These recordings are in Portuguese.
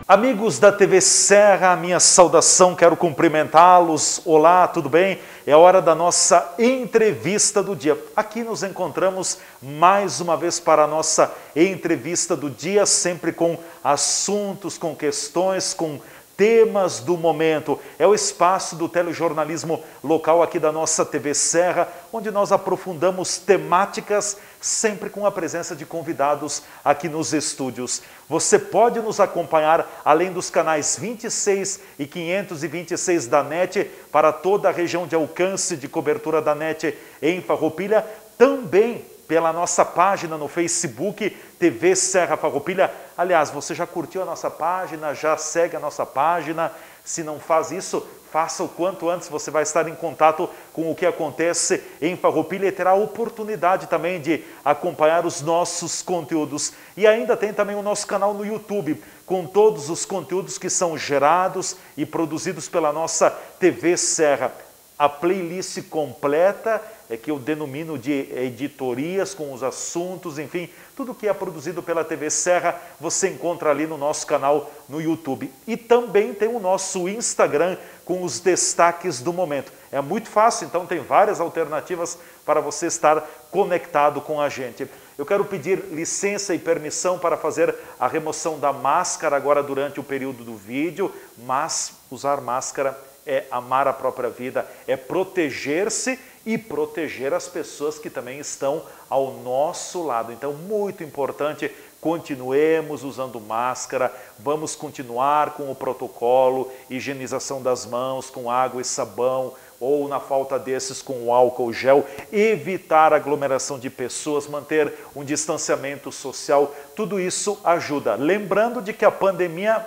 Amigos da TV Serra, a minha saudação, quero cumprimentá-los. Olá, tudo bem? É hora da nossa entrevista do dia. Aqui nos encontramos mais uma vez para a nossa entrevista do dia, sempre com assuntos, com questões, com temas do momento. É o espaço do telejornalismo local aqui da nossa TV Serra, onde nós aprofundamos temáticas sempre com a presença de convidados aqui nos estúdios. Você pode nos acompanhar além dos canais 26 e 526 da NET para toda a região de alcance de cobertura da NET em Farroupilha, também pela nossa página no Facebook, TV Serra Farroupilha. Aliás, você já curtiu a nossa página, já segue a nossa página? Se não faz isso, faça o quanto antes, você vai estar em contato com o que acontece em Farroupilha e terá a oportunidade também de acompanhar os nossos conteúdos. E ainda tem também o nosso canal no YouTube, com todos os conteúdos que são gerados e produzidos pela nossa TV Serra. A playlist completa é que eu denomino de editorias com os assuntos, enfim, tudo que é produzido pela TV Serra você encontra ali no nosso canal no YouTube. E também tem o nosso Instagram com os destaques do momento. É muito fácil, então tem várias alternativas para você estar conectado com a gente. Eu quero pedir licença e permissão para fazer a remoção da máscara agora durante o período do vídeo, mas usar máscara é amar a própria vida, é proteger-se e proteger as pessoas que também estão ao nosso lado. Então, muito importante, continuemos usando máscara, vamos continuar com o protocolo, higienização das mãos com água e sabão, ou na falta desses com o álcool gel, evitar aglomeração de pessoas, manter um distanciamento social, tudo isso ajuda. Lembrando de que a pandemia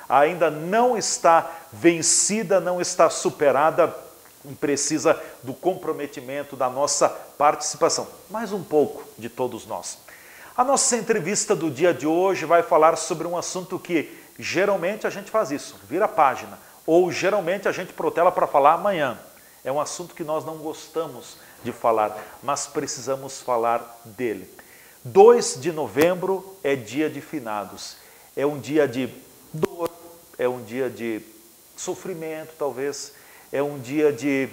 ainda não está vencida, não está superada e precisa do comprometimento da nossa participação. Mais um pouco de todos nós. A nossa entrevista do dia de hoje vai falar sobre um assunto que geralmente a gente faz isso, vira a página, ou geralmente a gente protela para falar amanhã. É um assunto que nós não gostamos de falar, mas precisamos falar dele. 2 de novembro é dia de finados, é um dia de dor, é um dia de sofrimento talvez, é um dia de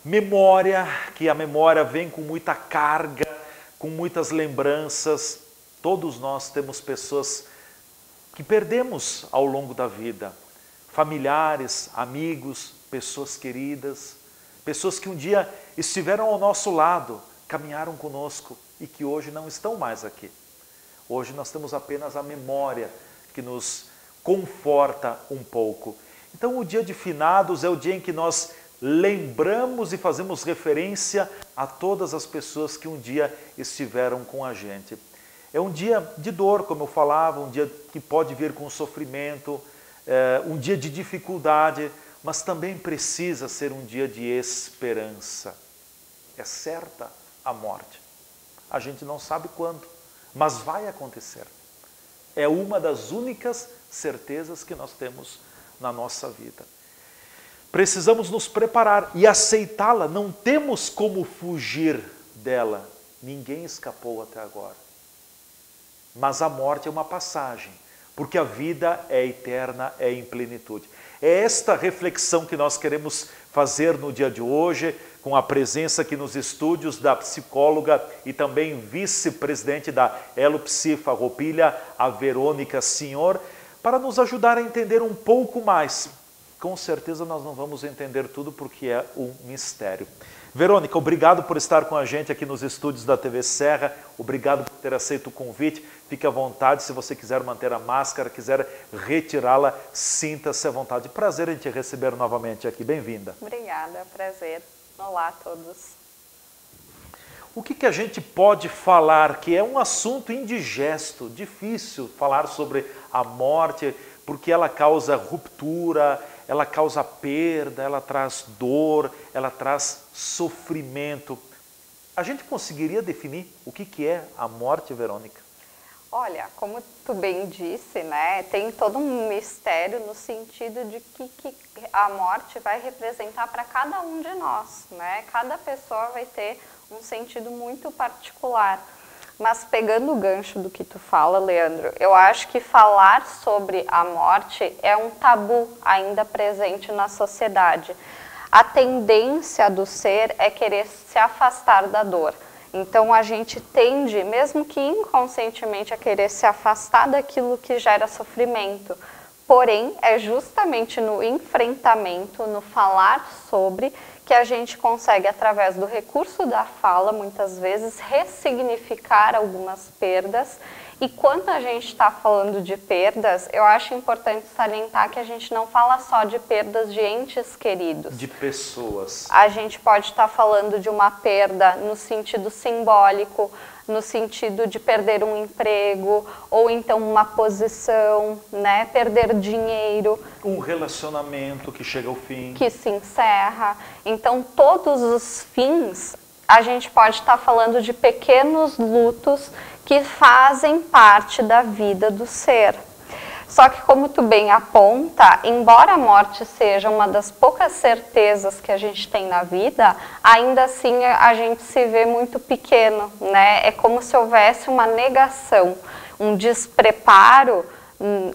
memória, que a memória vem com muita carga, com muitas lembranças. Todos nós temos pessoas que perdemos ao longo da vida, familiares, amigos, pessoas queridas, pessoas que um dia estiveram ao nosso lado, caminharam conosco e que hoje não estão mais aqui. Hoje nós temos apenas a memória que nos conforta um pouco. Então o dia de finados é o dia em que nós lembramos e fazemos referência a todas as pessoas que um dia estiveram com a gente. É um dia de dor, como eu falava, um dia que pode vir com sofrimento, um dia de dificuldade, mas também precisa ser um dia de esperança. É certa a morte. A gente não sabe quando, mas vai acontecer. É uma das únicas certezas que nós temos na nossa vida. Precisamos nos preparar e aceitá-la, não temos como fugir dela. Ninguém escapou até agora. Mas a morte é uma passagem, porque a vida é eterna, é em plenitude. É esta reflexão que nós queremos fazer no dia de hoje, com a presença aqui nos estúdios da psicóloga e também vice-presidente da Elopsi Farroupilha, a Verônica Senhor, para nos ajudar a entender um pouco mais. Com certeza nós não vamos entender tudo porque é um mistério. Verônica, obrigado por estar com a gente aqui nos estúdios da TV Serra, obrigado por ter aceito o convite, fique à vontade, se você quiser manter a máscara, quiser retirá-la, sinta-se à vontade. Prazer em te receber novamente aqui, bem-vinda. Obrigada, prazer. Olá a todos. O que a gente pode falar, que é um assunto indigesto, difícil falar sobre a morte, porque ela causa ruptura, ela causa perda, ela traz dor, ela traz sofrimento. A gente conseguiria definir o que é a morte, Verônica? Olha, como tu bem disse, né, tem todo um mistério no sentido de que a morte vai representar para cada um de nós, né? Cada pessoa vai ter um sentido muito particular. Mas pegando o gancho do que tu fala, Leandro, eu acho que falar sobre a morte é um tabu ainda presente na sociedade. A tendência do ser é querer se afastar da dor. Então a gente tende, mesmo que inconscientemente, a querer se afastar daquilo que gera sofrimento. Porém, é justamente no enfrentamento, no falar sobre, que a gente consegue, através do recurso da fala, muitas vezes, ressignificar algumas perdas. E quando a gente está falando de perdas, eu acho importante salientar que a gente não fala só de perdas de entes queridos. De pessoas. A gente pode estar falando de uma perda no sentido simbólico, no sentido de perder um emprego, ou então uma posição, né? Perder dinheiro. Um relacionamento que chega ao fim. Que se encerra. Então, todos os fins, a gente pode estar falando de pequenos lutos que fazem parte da vida do ser. Só que, como tu bem aponta, embora a morte seja uma das poucas certezas que a gente tem na vida, ainda assim a gente se vê muito pequeno, né? É como se houvesse uma negação, um despreparo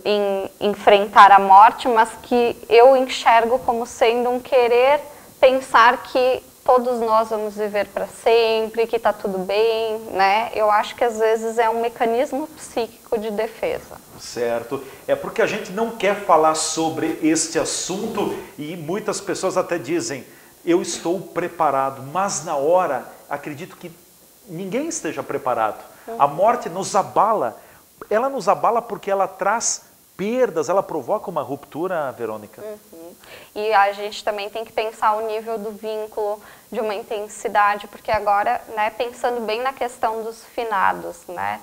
em enfrentar a morte, mas que eu enxergo como sendo um querer pensar que todos nós vamos viver para sempre, que está tudo bem, né? Eu acho que às vezes é um mecanismo psíquico de defesa. Certo. É porque a gente não quer falar sobre este assunto e muitas pessoas até dizem, eu estou preparado, mas na hora acredito que ninguém esteja preparado. A morte nos abala, ela nos abala porque ela traz perdas, ela provoca uma ruptura, Verônica. E a gente também tem que pensar o nível do vínculo, de uma intensidade, porque agora, né, pensando bem na questão dos finados, né,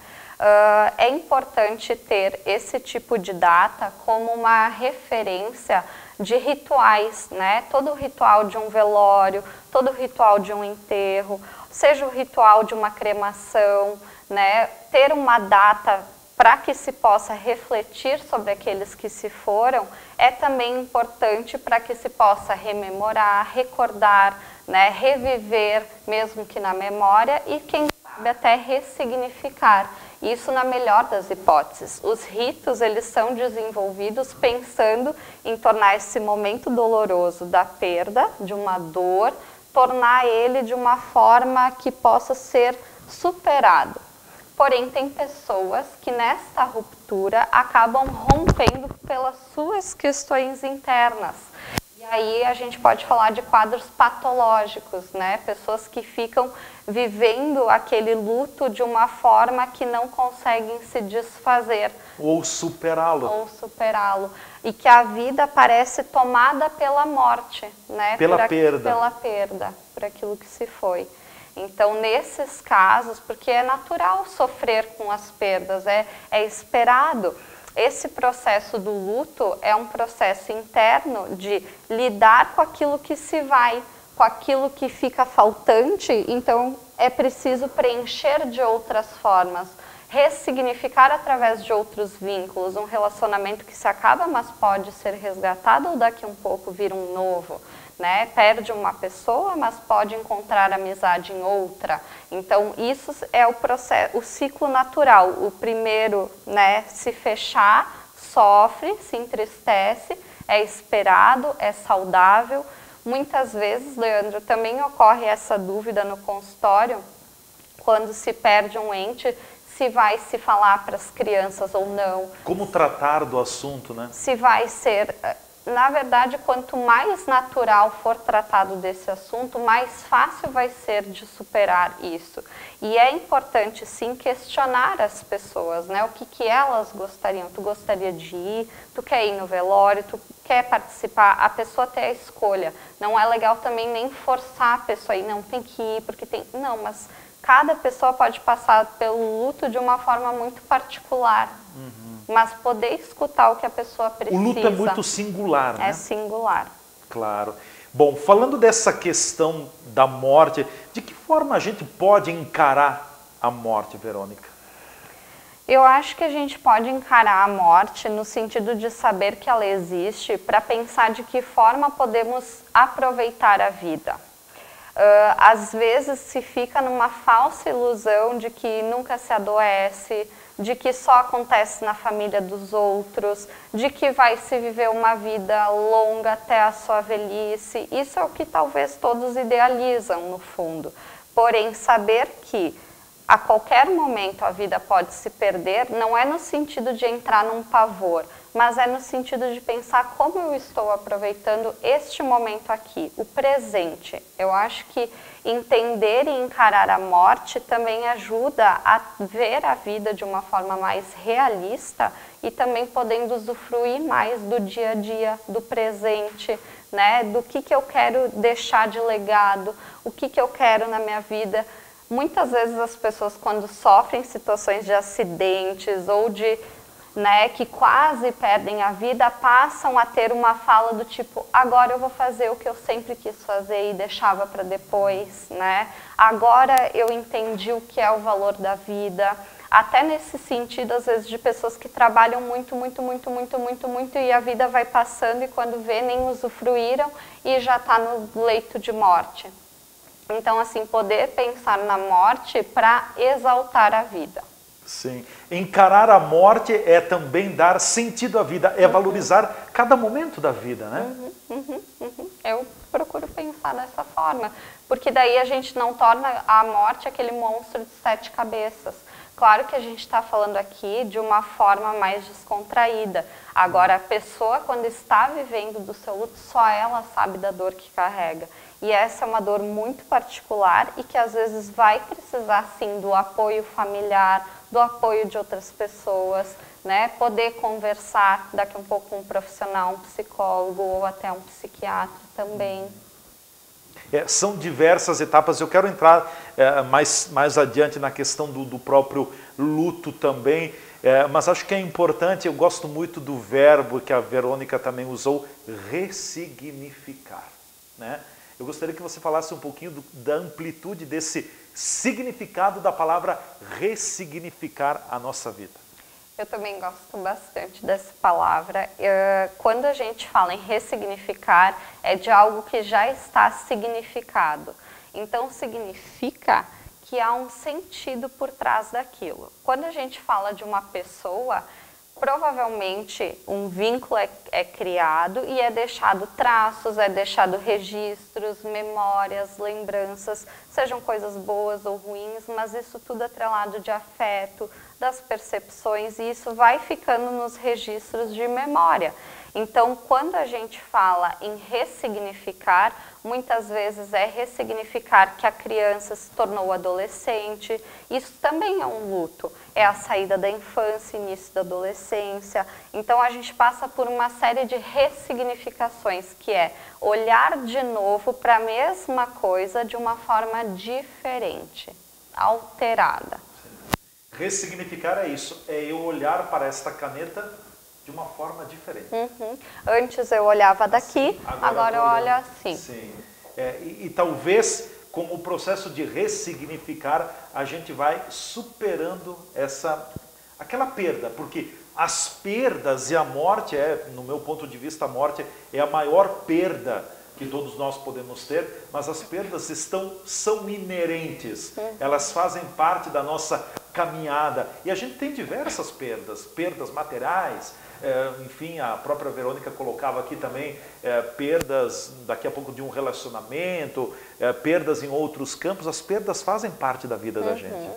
é importante ter esse tipo de data como uma referência de rituais, né, todo o ritual de um velório, todo o ritual de um enterro, seja o ritual de uma cremação, né, ter uma data para que se possa refletir sobre aqueles que se foram, é também importante para que se possa rememorar, recordar, né, reviver, mesmo que na memória, e quem sabe até ressignificar. Isso na melhor das hipóteses. Os ritos, eles são desenvolvidos pensando em tornar esse momento doloroso da perda, de uma dor, tornar ele de uma forma que possa ser superado. Porém, tem pessoas que nesta ruptura acabam rompendo pelas suas questões internas. E aí a gente pode falar de quadros patológicos, né? Pessoas que ficam vivendo aquele luto de uma forma que não conseguem se desfazer. Ou superá-lo. Ou superá-lo. E que a vida parece tomada pela morte, né? Pela perda. Pela perda, por aquilo que se foi. Então, nesses casos, porque é natural sofrer com as perdas, é esperado. Esse processo do luto é um processo interno de lidar com aquilo que se vai, com aquilo que fica faltante, então é preciso preencher de outras formas, ressignificar através de outros vínculos, um relacionamento que se acaba, mas pode ser resgatado ou daqui a um pouco vir um novo. Né? Perde uma pessoa, mas pode encontrar amizade em outra. Então, isso é o processo, o ciclo natural. O primeiro, né, se fechar, sofre, se entristece, é esperado, é saudável. Muitas vezes, Leandro, também ocorre essa dúvida no consultório, quando se perde um ente, se vai se falar para as crianças ou não. Como tratar do assunto, né? Se vai ser... Na verdade, quanto mais natural for tratado desse assunto, mais fácil vai ser de superar isso. E é importante, sim, questionar as pessoas, né? O que elas gostariam. Tu gostaria de ir? Tu quer ir no velório? Tu quer participar? A pessoa tem a escolha. Não é legal também nem forçar a pessoa a ir. Não, tem que ir porque tem... Não, mas cada pessoa pode passar pelo luto de uma forma muito particular. Mas poder escutar o que a pessoa precisa. O luto é muito singular, né? É singular. Claro. Bom, falando dessa questão da morte, de que forma a gente pode encarar a morte, Verônica? Eu acho que a gente pode encarar a morte no sentido de saber que ela existe, para pensar de que forma podemos aproveitar a vida. Às vezes se fica numa falsa ilusão de que nunca se adoece, de que só acontece na família dos outros, de que vai se viver uma vida longa até a sua velhice. Isso é o que talvez todos idealizam no fundo. Porém, saber que a qualquer momento a vida pode se perder não é no sentido de entrar num pavor, mas é no sentido de pensar como eu estou aproveitando este momento aqui, o presente. Eu acho que entender e encarar a morte também ajuda a ver a vida de uma forma mais realista e também podendo usufruir mais do dia a dia, do presente, né? Do que eu quero deixar de legado, o que eu quero na minha vida. Muitas vezes as pessoas, quando sofrem situações de acidentes ou de, né, que quase perdem a vida, passam a ter uma fala do tipo, agora eu vou fazer o que eu sempre quis fazer e deixava para depois, né? Agora eu entendi o que é o valor da vida. Até nesse sentido, às vezes, de pessoas que trabalham muito e a vida vai passando e quando vê nem usufruíram e já está no leito de morte. Então, assim, poder pensar na morte para exaltar a vida. Sim. Encarar a morte é também dar sentido à vida, é valorizar cada momento da vida, né? Eu procuro pensar dessa forma, porque daí a gente não torna a morte aquele monstro de 7 cabeças. Claro que a gente está falando aqui de uma forma mais descontraída. Agora, a pessoa, quando está vivendo do seu luto, só ela sabe da dor que carrega. E essa é uma dor muito particular e que às vezes vai precisar sim do apoio familiar, do apoio de outras pessoas, né? Poder conversar daqui a um pouco com um profissional, um psicólogo ou até um psiquiatra também. São diversas etapas, eu quero entrar mais adiante na questão do próprio luto também, mas acho que é importante, eu gosto muito do verbo que a Verônica também usou, ressignificar, né? Eu gostaria que você falasse um pouquinho da amplitude desse significado da palavra ressignificar a nossa vida. Eu também gosto bastante dessa palavra. Quando a gente fala em ressignificar, é de algo que já está significado. Então, significa que há um sentido por trás daquilo. Quando a gente fala de uma pessoa, provavelmente um vínculo é criado e é deixado traços, é deixado registros, memórias, lembranças, sejam coisas boas ou ruins, mas isso tudo atrelado de afeto, das percepções, e isso vai ficando nos registros de memória. Então, quando a gente fala em ressignificar, muitas vezes é ressignificar que a criança se tornou adolescente. Isso também é um luto, é a saída da infância, início da adolescência. Então, a gente passa por uma série de ressignificações, que é olhar de novo para a mesma coisa de uma forma diferente, alterada. Ressignificar é isso, é eu olhar para esta caneta de uma forma diferente. Antes eu olhava daqui, agora eu olho assim. Sim. E talvez com o processo de ressignificar a gente vai superando aquela perda, porque as perdas e a morte no meu ponto de vista, a morte é a maior perda que todos nós podemos ter, mas as perdas são inerentes, elas fazem parte da nossa caminhada, e a gente tem diversas perdas materiais, enfim, a própria Verônica colocava aqui também perdas daqui a pouco de um relacionamento, perdas em outros campos, as perdas fazem parte da vida da gente.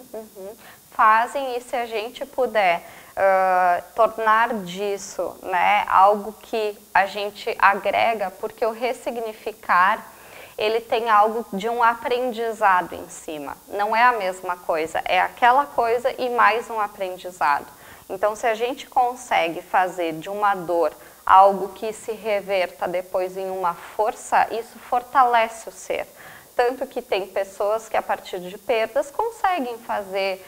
Fazem, e se a gente puder tornar disso, né, algo que a gente agrega, porque o ressignificar, ele tem algo de um aprendizado em cima. Não é a mesma coisa, é aquela coisa e mais um aprendizado. Então, se a gente consegue fazer de uma dor algo que se reverta depois em uma força, isso fortalece o ser. Tanto que tem pessoas que, a partir de perdas, conseguem fazer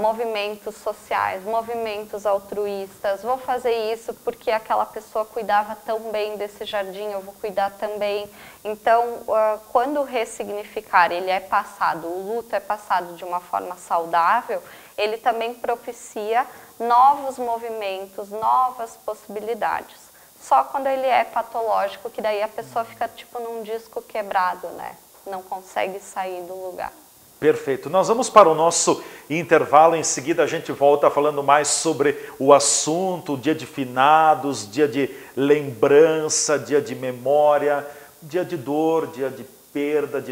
movimentos sociais, movimentos altruístas. Vou fazer isso porque aquela pessoa cuidava tão bem desse jardim, eu vou cuidar também. Então, quando o ressignificar ele é passado, o luto é passado de uma forma saudável, ele também propicia novos movimentos, novas possibilidades. Só quando ele é patológico, que daí a pessoa fica tipo num disco quebrado, né? não consegue sair do lugar. Perfeito. Nós vamos para o nosso intervalo, em seguida a gente volta falando mais sobre o assunto, dia de finados, dia de lembrança, dia de memória, dia de dor, dia de perda,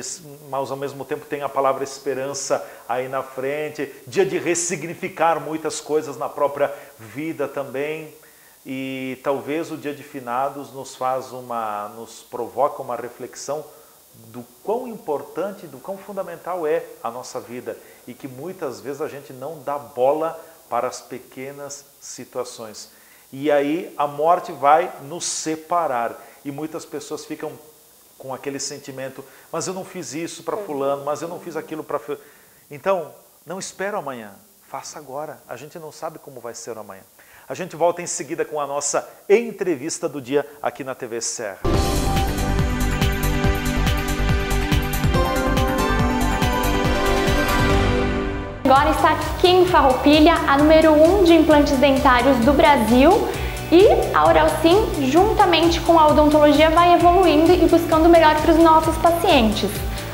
mas ao mesmo tempo tem a palavra esperança aí na frente, dia de ressignificar muitas coisas na própria vida também. E talvez o dia de finados nos provoca uma reflexão do quão importante, do quão fundamental é a nossa vida e que muitas vezes a gente não dá bola para as pequenas situações. E aí a morte vai nos separar e muitas pessoas ficam com aquele sentimento, mas eu não fiz isso para fulano, mas eu não fiz aquilo para... Então, não espera amanhã, faça agora, a gente não sabe como vai ser amanhã. A gente volta em seguida com a nossa entrevista do dia aqui na TV Serra. Agora está aqui em Farroupilha, a número 1 de implantes dentários do Brasil, e a Oralsim, juntamente com a odontologia, vai evoluindo e buscando o melhor para os nossos pacientes.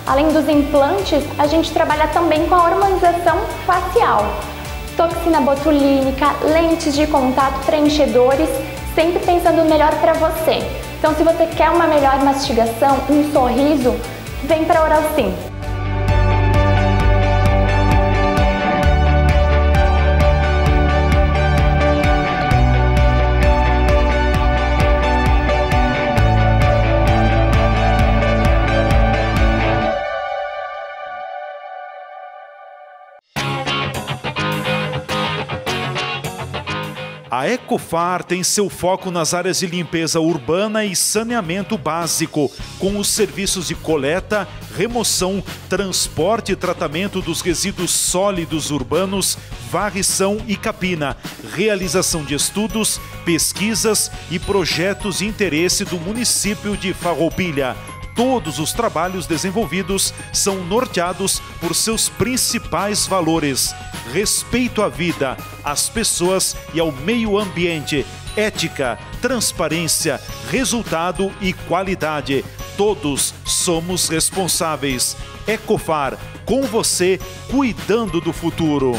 Além dos implantes, a gente trabalha também com a harmonização facial, toxina botulínica, lentes de contato, preenchedores, sempre pensando no melhor para você. Então, se você quer uma melhor mastigação, um sorriso, vem para a Oralsim. A Ecofar tem seu foco nas áreas de limpeza urbana e saneamento básico, com os serviços de coleta, remoção, transporte e tratamento dos resíduos sólidos urbanos, varrição e capina, realização de estudos, pesquisas e projetos de interesse do município de Farroupilha. Todos os trabalhos desenvolvidos são norteados por seus principais valores: respeito à vida, às pessoas e ao meio ambiente, ética, transparência, resultado e qualidade. Todos somos responsáveis. Ecofar, com você, cuidando do futuro.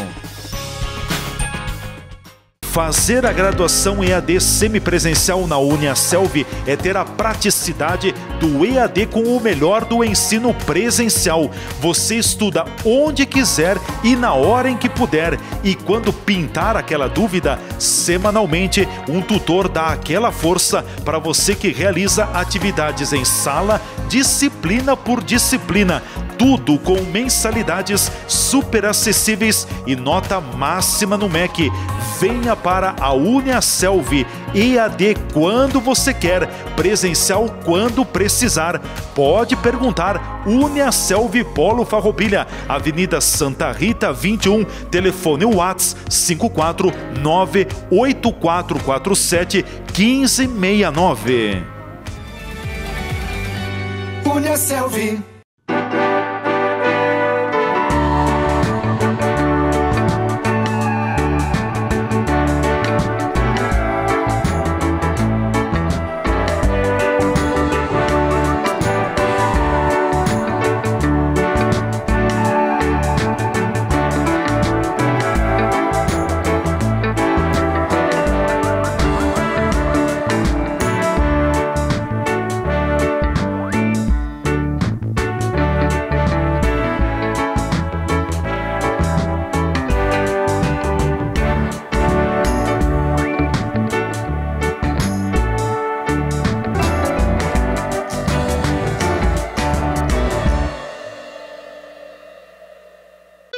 Fazer a graduação EAD semipresencial na Uniaselv é ter a praticidade do EAD com o melhor do ensino presencial. Você estuda onde quiser e na hora em que puder. E quando pintar aquela dúvida, semanalmente um tutor dá aquela força para você que realiza atividades em sala, disciplina por disciplina. Tudo com mensalidades super acessíveis e nota máxima no MEC. Venha para a Uniaselv, EAD quando você quer, presencial quando precisar. Pode perguntar. Uniaselv Polo Farroupilha, Avenida Santa Rita 21, telefone WhatsApp 54984471569. Uniaselv.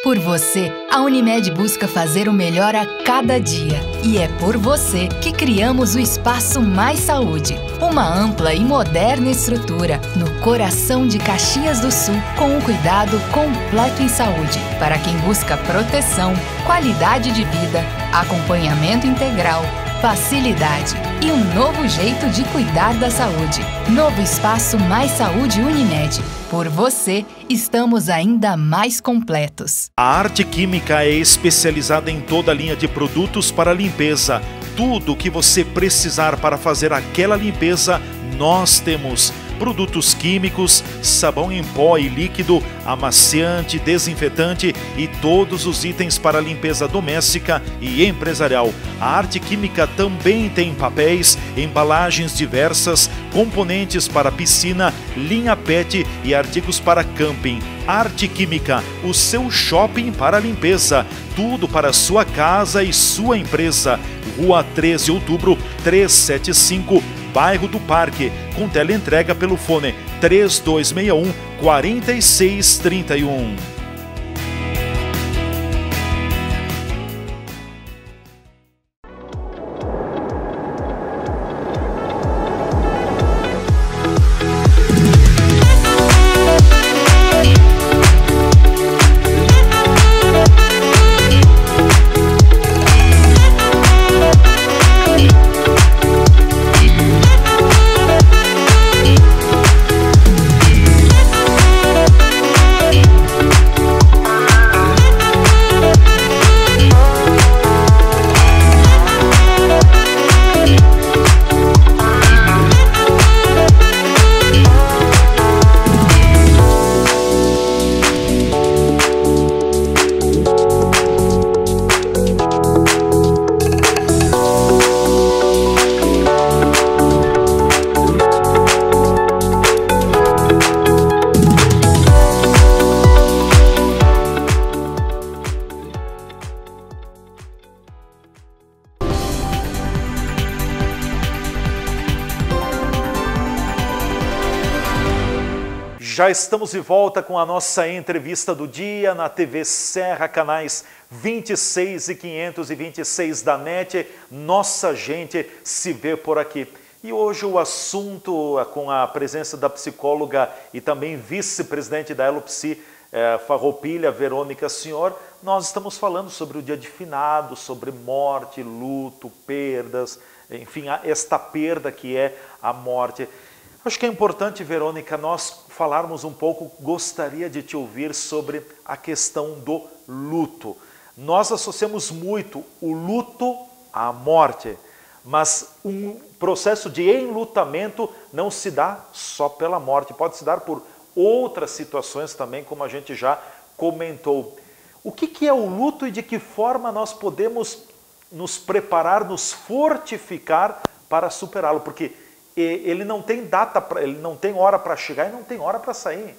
Por você, a Unimed busca fazer o melhor a cada dia. E é por você que criamos o Espaço Mais Saúde, uma ampla e moderna estrutura no coração de Caxias do Sul, com um cuidado completo em saúde, para quem busca proteção, qualidade de vida, acompanhamento integral, facilidade e um novo jeito de cuidar da saúde. Novo Espaço Mais Saúde Unimed. Por você, estamos ainda mais completos. A Arte Química é especializada em toda a linha de produtos para limpeza. Tudo o que você precisar para fazer aquela limpeza, nós temos. produtos químicos, sabão em pó e líquido, amaciante, desinfetante e todos os itens para limpeza doméstica e empresarial. A Arte Química também tem papéis, embalagens diversas, componentes para piscina, linha PET e artigos para camping. Arte Química, o seu shopping para limpeza. Tudo para sua casa e sua empresa. Rua 13 de Outubro, 375, Bairro do Parque. Com teleentrega pelo fone 3261 4631. Já estamos de volta com a nossa entrevista do dia na TV Serra, canais 26 e 526 da NET. Nossa gente se vê por aqui. E hoje o assunto, com a presença da psicóloga e também vice-presidente da Elopsi Farroupilha, Verônica Senhor, nós estamos falando sobre o dia de finados, sobre morte, luto, perdas, enfim, esta perda que é a morte. Acho que é importante, Verônica, nós falarmos um pouco, gostaria de te ouvir sobre a questão do luto. Nós associamos muito o luto à morte, mas um processo de enlutamento não se dá só pela morte, pode se dar por outras situações também, como a gente já comentou. O que é o luto e de que forma nós podemos nos preparar, nos fortificar para superá-lo? Porque ele não tem data, ele não tem hora para chegar e não tem hora para sair.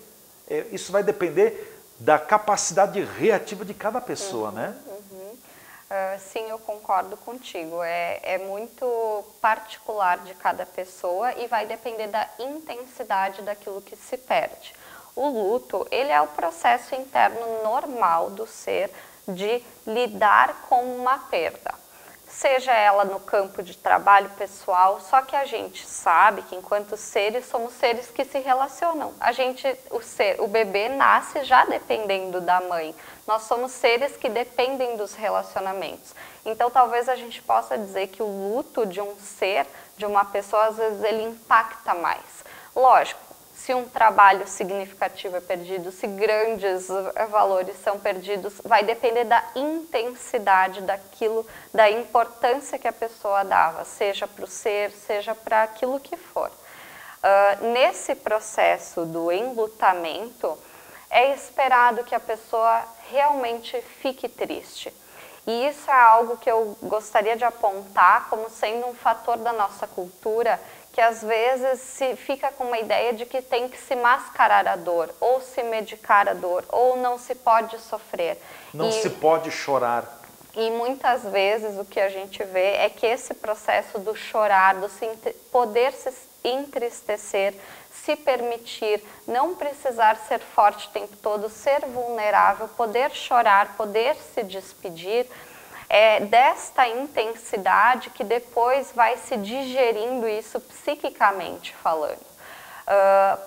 Isso vai depender da capacidade reativa de cada pessoa, né? Sim, eu concordo contigo. É muito particular de cada pessoa e vai depender da intensidade daquilo que se perde. O luto, ele é o processo interno normal do ser de lidar com uma perda. Seja ela no campo de trabalho pessoal, só que a gente sabe que enquanto seres, somos seres que se relacionam. O bebê nasce já dependendo da mãe. Nós somos seres que dependem dos relacionamentos. Então talvez a gente possa dizer que o luto de um ser, de uma pessoa, às vezes ele impacta mais. Lógico, se um trabalho significativo é perdido, se grandes valores são perdidos, vai depender da intensidade daquilo, da importância que a pessoa dava, seja para o ser, seja para aquilo que for. Nesse processo do enlutamento, é esperado que a pessoa realmente fique triste. E isso é algo que eu gostaria de apontar como sendo um fator da nossa cultura, que às vezes se fica com uma ideia de que tem que se mascarar a dor, ou se medicar a dor, ou não se pode sofrer. Não se pode chorar. E muitas vezes o que a gente vê é que esse processo do chorar, do poder se entristecer, se permitir, não precisar ser forte o tempo todo, ser vulnerável, poder chorar, poder se despedir, é desta intensidade que depois vai se digerindo isso psiquicamente falando.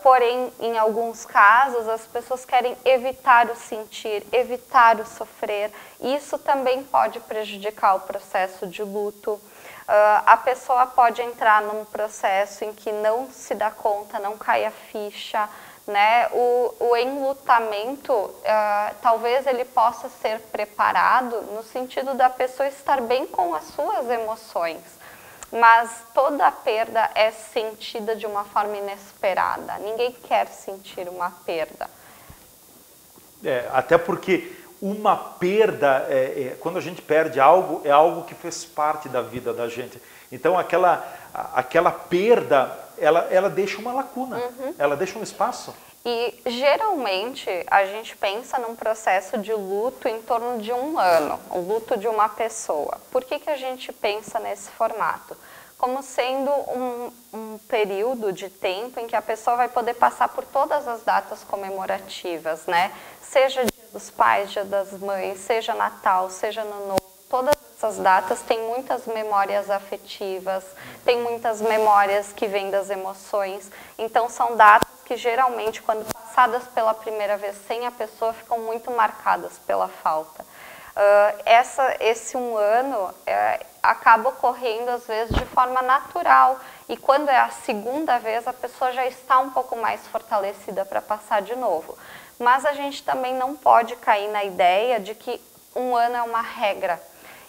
Porém, em alguns casos, as pessoas querem evitar o sentir, evitar o sofrer. Isso também pode prejudicar o processo de luto. A pessoa pode entrar num processo em que não se dá conta, não cai a ficha, né? O enlutamento, talvez ele possa ser preparado no sentido da pessoa estar bem com as suas emoções. mas toda perda é sentida de uma forma inesperada. Ninguém quer sentir uma perda. Até porque uma perda, quando a gente perde algo, é algo que fez parte da vida da gente. Então aquela perda, ela deixa uma lacuna, ela deixa um espaço. E geralmente a gente pensa num processo de luto em torno de 1 ano, o luto de uma pessoa. Por que a gente pensa nesse formato? Como sendo um período de tempo em que a pessoa vai poder passar por todas as datas comemorativas, né? Seja Dia dos Pais, Dia das Mães, seja Natal, seja Ano Novo, todas essas datas têm muitas memórias afetivas, tem muitas memórias que vêm das emoções, então são datas que geralmente, quando passadas pela primeira vez sem a pessoa, ficam muito marcadas pela falta. Esse 1 ano acaba ocorrendo às vezes de forma natural, e quando é a segunda vez a pessoa já está um pouco mais fortalecida para passar de novo. Mas a gente também não pode cair na ideia de que 1 ano é uma regra.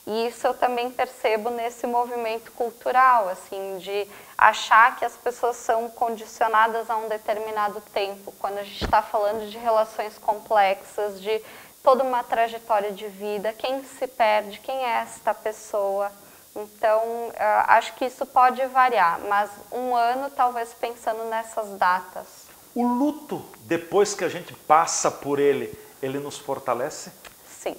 E isso eu também percebo nesse movimento cultural, assim, de achar que as pessoas são condicionadas a um determinado tempo, quando a gente está falando de relações complexas, de toda uma trajetória de vida, quem se perde, quem é esta pessoa. Então, acho que isso pode variar, mas 1 ano talvez pensando nessas datas. O luto, depois que a gente passa por ele nos fortalece? Sim.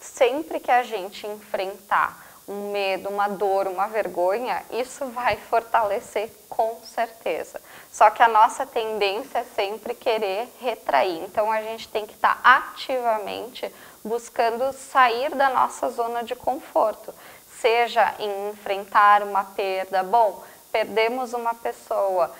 Sempre que a gente enfrentar um medo, uma dor, uma vergonha, isso vai fortalecer com certeza. Só que a nossa tendência é sempre querer retrair. Então a gente tem que estar ativamente buscando sair da nossa zona de conforto. Seja em enfrentar uma perda. Bom, perdemos uma pessoa.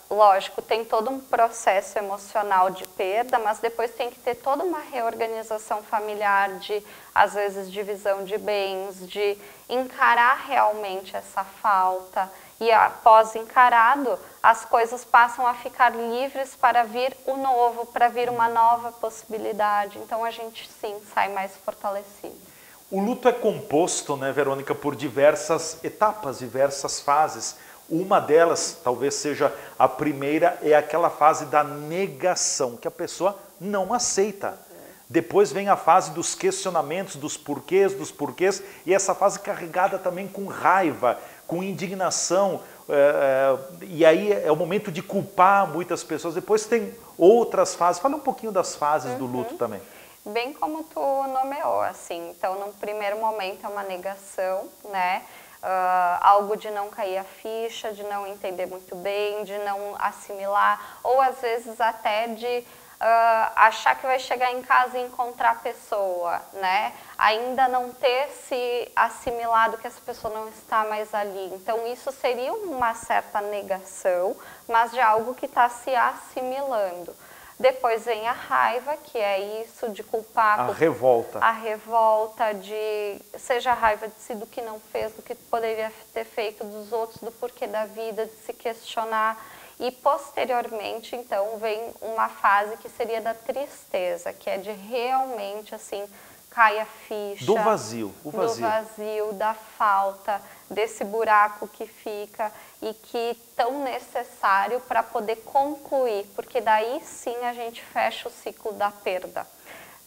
Lógico, tem todo um processo emocional de perda, mas depois tem que ter toda uma reorganização familiar, de, às vezes, divisão de bens, de encarar realmente essa falta. E após encarado, as coisas passam a ficar livres para vir o novo, para vir uma nova possibilidade. Então a gente sim sai mais fortalecido. O luto é composto, né, Verônica, por diversas etapas, diversas fases. Uma delas, talvez seja a primeira, é aquela fase da negação, que a pessoa não aceita. Depois vem a fase dos questionamentos, dos porquês, e essa fase carregada também com raiva, com indignação, e aí é o momento de culpar muitas pessoas. Depois tem outras fases. Fala um pouquinho das fases do luto também. Bem como tu nomeou, assim, então no primeiro momento é uma negação, né? Algo de não cair a ficha, de não entender muito bem, de não assimilar, ou às vezes até de achar que vai chegar em casa e encontrar a pessoa, né? Ainda não ter se assimilado que essa pessoa não está mais ali. Então isso seria uma certa negação, mas de algo que está se assimilando. Depois vem a raiva, que é isso de culpar. A revolta. A revolta, seja a raiva de si, do que não fez, do que poderia ter feito, dos outros, do porquê da vida, de se questionar. E posteriormente, então, vem uma fase que seria da tristeza, que é de realmente, assim, cai a ficha. Do vazio, o vazio. Do vazio, da falta, desse buraco que fica e que tão necessário para poder concluir, porque daí sim a gente fecha o ciclo da perda.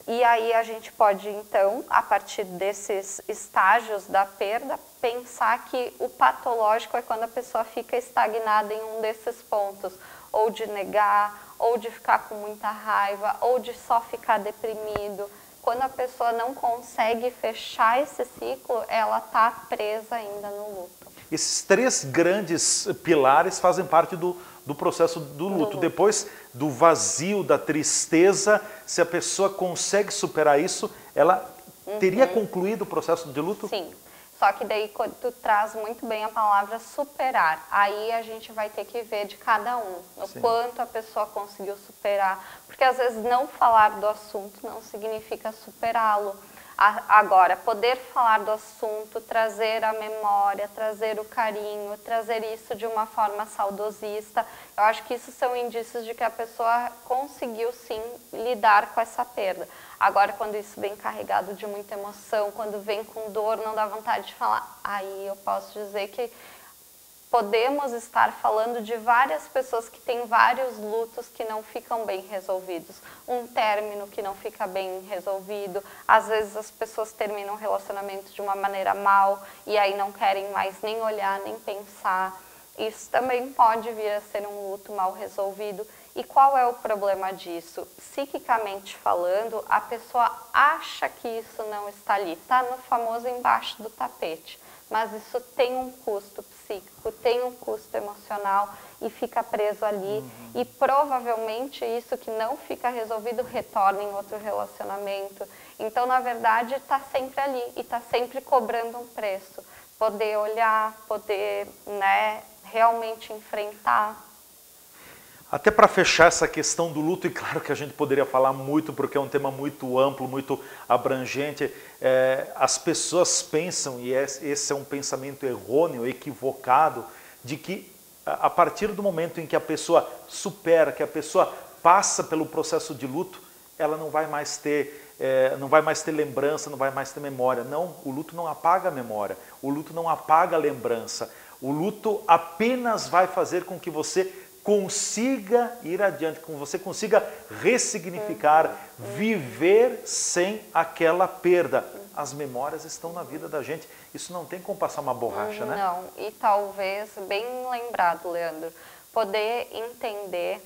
E aí a gente pode, então, a partir desses estágios da perda, pensar que o patológico é quando a pessoa fica estagnada em um desses pontos, ou de negar, ou de ficar com muita raiva, ou de só ficar deprimido. Quando a pessoa não consegue fechar esse ciclo, ela está presa ainda no luto. Esses 3 grandes pilares fazem parte do processo do luto. Depois do vazio, da tristeza, se a pessoa consegue superar isso, ela teria concluído o processo de luto? Sim. Só que daí tu traz muito bem a palavra superar. Aí a gente vai ter que ver de cada um, o quanto a pessoa conseguiu superar. Porque às vezes não falar do assunto não significa superá-lo. Agora, poder falar do assunto, trazer a memória, trazer o carinho, trazer isso de uma forma saudosista, eu acho que isso são indícios de que a pessoa conseguiu sim lidar com essa perda. Agora, quando isso vem carregado de muita emoção, quando vem com dor, não dá vontade de falar, aí eu posso dizer que podemos estar falando de várias pessoas que têm vários lutos que não ficam bem resolvidos. Um término que não fica bem resolvido. Às vezes as pessoas terminam relacionamentos de uma maneira mal e aí não querem mais nem olhar, nem pensar. Isso também pode vir a ser um luto mal resolvido. E qual é o problema disso? Psiquicamente falando, a pessoa acha que isso não está ali. Está no famoso embaixo do tapete. Mas isso tem um custo psíquico, tem um custo emocional e fica preso ali. E provavelmente isso que não fica resolvido retorna em outro relacionamento. Então, na verdade, está sempre ali e está sempre cobrando um preço. Poder olhar, poder, né, realmente enfrentar. Até para fechar essa questão do luto, e claro que a gente poderia falar muito, porque é um tema muito amplo, muito abrangente, as pessoas pensam, e esse é um pensamento errôneo, equivocado, de que a partir do momento em que a pessoa supera, que a pessoa passa pelo processo de luto, ela não vai mais ter lembrança, não vai mais ter memória. Não, o luto não apaga a memória, o luto não apaga a lembrança, o luto apenas vai fazer com que você consiga ir adiante, que você consiga ressignificar, viver sem aquela perda. As memórias estão na vida da gente, isso não tem como passar uma borracha, né? Não, e talvez, bem lembrado, Leandro, poder entender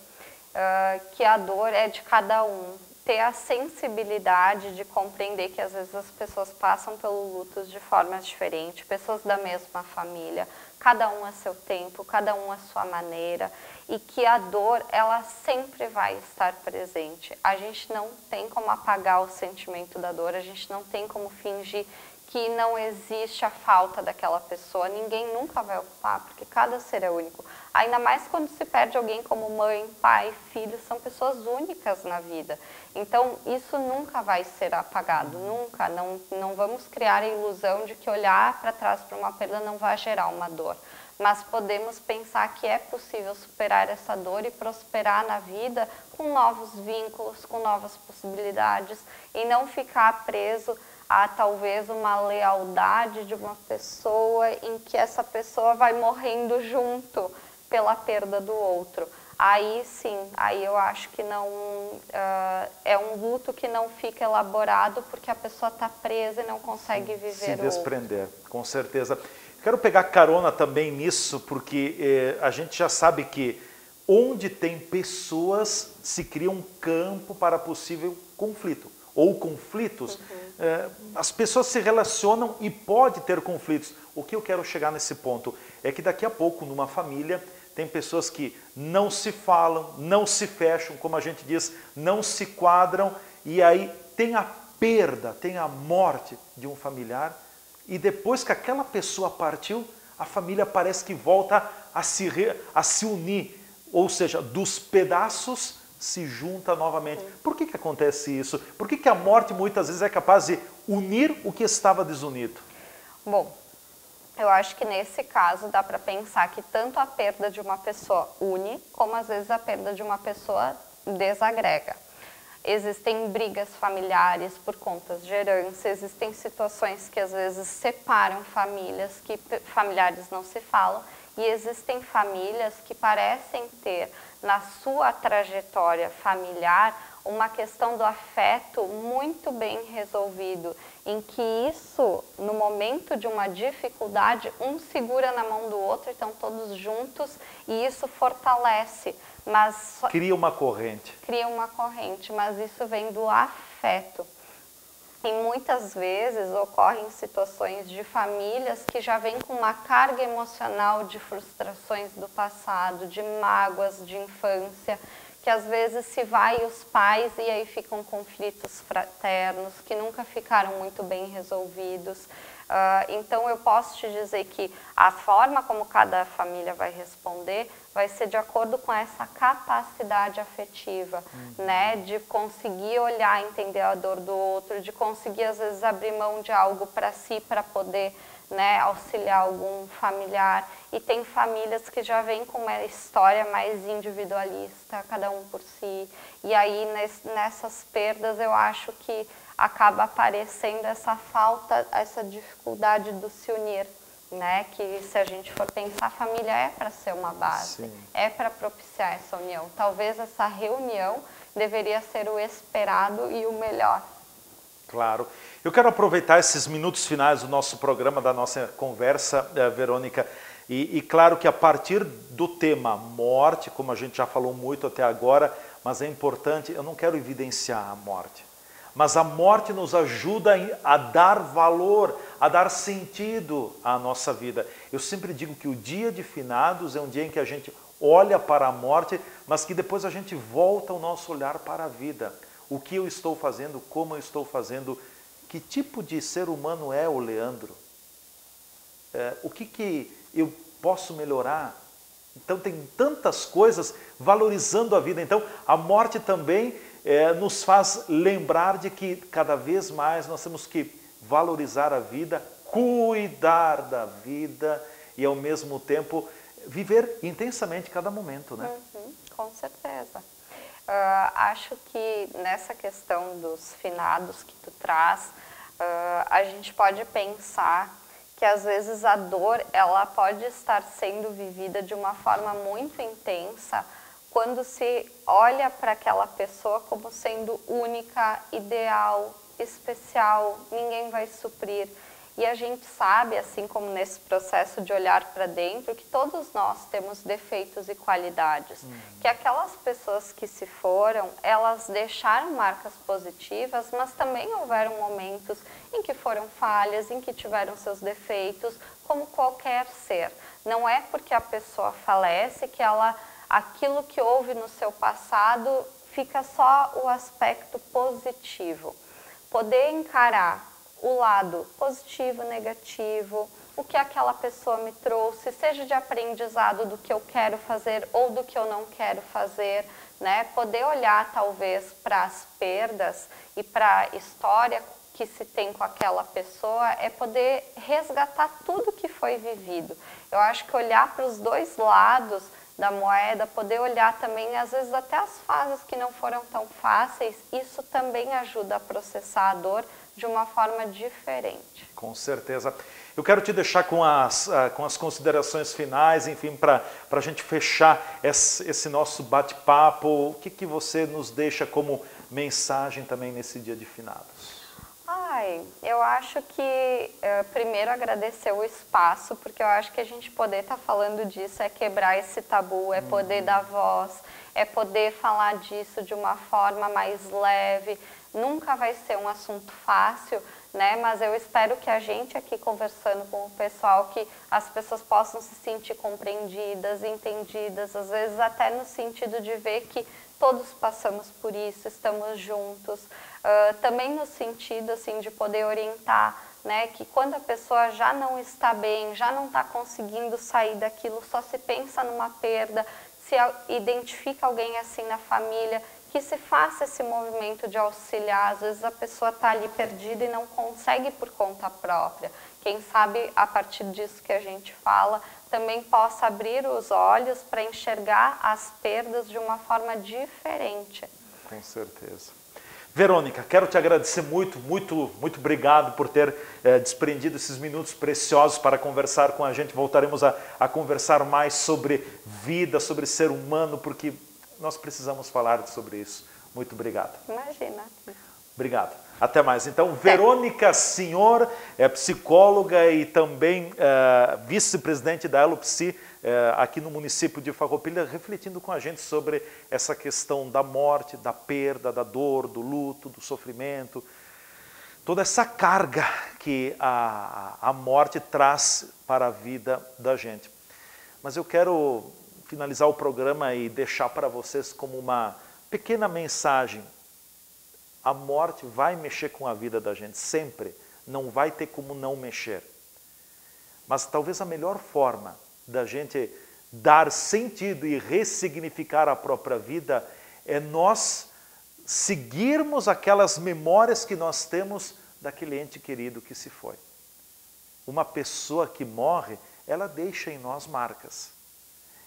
que a dor é de cada um, ter a sensibilidade de compreender que às vezes as pessoas passam pelo luto de formas diferentes, pessoas da mesma família, cada um a seu tempo, cada um a sua maneira, e que a dor, ela sempre vai estar presente. A gente não tem como apagar o sentimento da dor, a gente não tem como fingir que não existe a falta daquela pessoa, ninguém nunca vai ocupar, porque cada ser é único. Ainda mais quando se perde alguém como mãe, pai, filho, são pessoas únicas na vida. Então, isso nunca vai ser apagado, nunca. Não vamos criar a ilusão de que olhar para trás para uma perda não vai gerar uma dor. Mas podemos pensar que é possível superar essa dor e prosperar na vida com novos vínculos, com novas possibilidades e não ficar preso a talvez uma lealdade de uma pessoa em que essa pessoa vai morrendo junto pela perda do outro. Aí sim, aí eu acho que não é um luto que não fica elaborado porque a pessoa está presa e não consegue viver se desprender, com certeza. Quero pegar carona também nisso, porque a gente já sabe que onde tem pessoas se cria um campo para possível conflito, ou conflitos. As pessoas se relacionam e pode ter conflitos. O que eu quero chegar nesse ponto é que daqui a pouco, numa família, tem pessoas que não se falam, não se fecham, como a gente diz, não se quadram, e aí tem a perda, tem a morte de um familiar, e depois que aquela pessoa partiu, a família parece que volta a se unir, ou seja, dos pedaços se junta novamente. Por que acontece isso? Por que a morte muitas vezes é capaz de unir o que estava desunido? Bom, eu acho que nesse caso dá para pensar que tanto a perda de uma pessoa une, como às vezes a perda de uma pessoa desagrega. Existem brigas familiares por contas de herança, existem situações que às vezes separam famílias, que familiares não se falam, e existem famílias que parecem ter na sua trajetória familiar uma questão do afeto muito bem resolvido, em que isso, no momento de uma dificuldade, um segura na mão do outro e estão todos juntos e isso fortalece. Mas cria uma corrente. Cria uma corrente, mas isso vem do afeto. E muitas vezes ocorrem situações de famílias que já vêm com uma carga emocional de frustrações do passado, de mágoas de infância, que às vezes se vai os pais e aí ficam conflitos fraternos que nunca ficaram muito bem resolvidos. Então eu posso te dizer que a forma como cada família vai responder vai ser de acordo com essa capacidade afetiva, né, de conseguir olhar, entender a dor do outro, de conseguir às vezes abrir mão de algo para si, para poder, né, auxiliar algum familiar. E tem famílias que já vêm com uma história mais individualista, cada um por si. E aí nessas perdas eu acho que acaba aparecendo essa falta, essa dificuldade do se unir, né? Que se a gente for pensar, a família é para ser uma base, é para propiciar essa união. Talvez essa reunião deveria ser o esperado e o melhor. Claro. Eu quero aproveitar esses minutos finais do nosso programa, da nossa conversa, Verônica, e claro que a partir do tema morte, como a gente já falou muito até agora, mas é importante, eu não quero evidenciar a morte, mas a morte nos ajuda a dar valor, a dar sentido à nossa vida. Eu sempre digo que o dia de finados é um dia em que a gente olha para a morte, mas que depois a gente volta o nosso olhar para a vida. O que eu estou fazendo, como eu estou fazendo, que tipo de ser humano é o Leandro? O que eu posso melhorar? Então tem tantas coisas valorizando a vida. Então a morte também nos faz lembrar de que cada vez mais nós temos que valorizar a vida, cuidar da vida e ao mesmo tempo viver intensamente cada momento, né? Com certeza. Acho que nessa questão dos finados que tu traz, a gente pode pensar que às vezes a dor ela pode estar sendo vivida de uma forma muito intensa quando se olha para aquela pessoa como sendo única, ideal, especial, ninguém vai suprir. E a gente sabe, assim como nesse processo de olhar para dentro, que todos nós temos defeitos e qualidades. Que aquelas pessoas que se foram, elas deixaram marcas positivas, mas também houveram momentos em que foram falhas, em que tiveram seus defeitos, como qualquer ser. Não é porque a pessoa falece que aquilo que houve no seu passado fica só o aspecto positivo. Poder encarar o lado positivo, negativo, o que aquela pessoa me trouxe, seja de aprendizado do que eu quero fazer ou do que eu não quero fazer, né? Poder olhar talvez para as perdas e para a história que se tem com aquela pessoa é poder resgatar tudo que foi vivido. Eu acho que olhar para os dois lados da moeda, poder olhar também, às vezes até as fases que não foram tão fáceis, isso também ajuda a processar a dor de uma forma diferente. Com certeza. Eu quero te deixar com as considerações finais, enfim, para a gente fechar esse nosso bate-papo. O que você nos deixa como mensagem também nesse dia de finados? Eu acho que primeiro agradecer o espaço, porque eu acho que a gente poder estar falando disso é quebrar esse tabu, é poder dar voz, é poder falar disso de uma forma mais leve. Nunca vai ser um assunto fácil, né? Mas eu espero que a gente aqui conversando com o pessoal, que as pessoas possam se sentir compreendidas, entendidas, às vezes até no sentido de ver que todos passamos por isso, estamos juntos. Também no sentido assim, de poder orientar, né, que quando a pessoa já não está bem, já não está conseguindo sair daquilo, só se pensa numa perda, se identifica alguém assim na família, que se faça esse movimento de auxiliar. Às vezes a pessoa está ali perdida e não consegue por conta própria. Quem sabe, a partir disso que a gente fala, também possa abrir os olhos para enxergar as perdas de uma forma diferente. Com certeza. Verônica, quero te agradecer muito obrigado por ter desprendido esses minutos preciosos para conversar com a gente. Voltaremos a conversar mais sobre vida, sobre ser humano, porque nós precisamos falar sobre isso. Muito obrigado. Imagina. Obrigado. Até mais. Então, Verônica Senhor é psicóloga e também vice-presidente da Elopsi aqui no município de Farroupilha, refletindo com a gente sobre essa questão da morte, da perda, da dor, do luto, do sofrimento, toda essa carga que a morte traz para a vida da gente. Mas eu quero finalizar o programa e deixar para vocês como uma pequena mensagem. A morte vai mexer com a vida da gente, sempre. não vai ter como não mexer. Mas talvez a melhor forma da gente dar sentido e ressignificar a própria vida é nós seguirmos aquelas memórias que nós temos daquele ente querido que se foi. Uma pessoa que morre, ela deixa em nós marcas.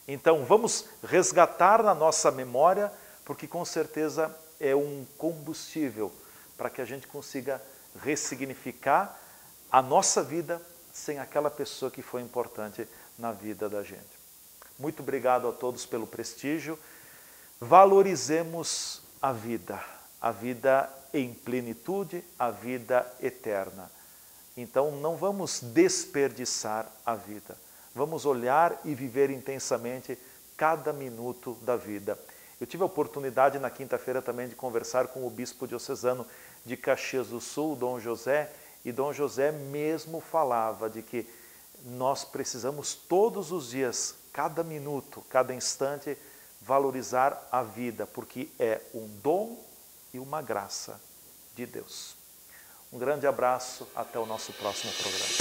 Então vamos resgatar na nossa memória, porque com certeza é um combustível para que a gente consiga ressignificar a nossa vida sem aquela pessoa que foi importante na vida da gente. Muito obrigado a todos pelo prestígio. Valorizemos a vida em plenitude, a vida eterna. Então não vamos desperdiçar a vida. Vamos olhar e viver intensamente cada minuto da vida. Eu tive a oportunidade na quinta-feira também de conversar com o bispo diocesano de Caxias do Sul, Dom José, e Dom José mesmo falava de que nós precisamos todos os dias, cada minuto, cada instante, valorizar a vida, porque é um dom e uma graça de Deus. Um grande abraço, até o nosso próximo programa.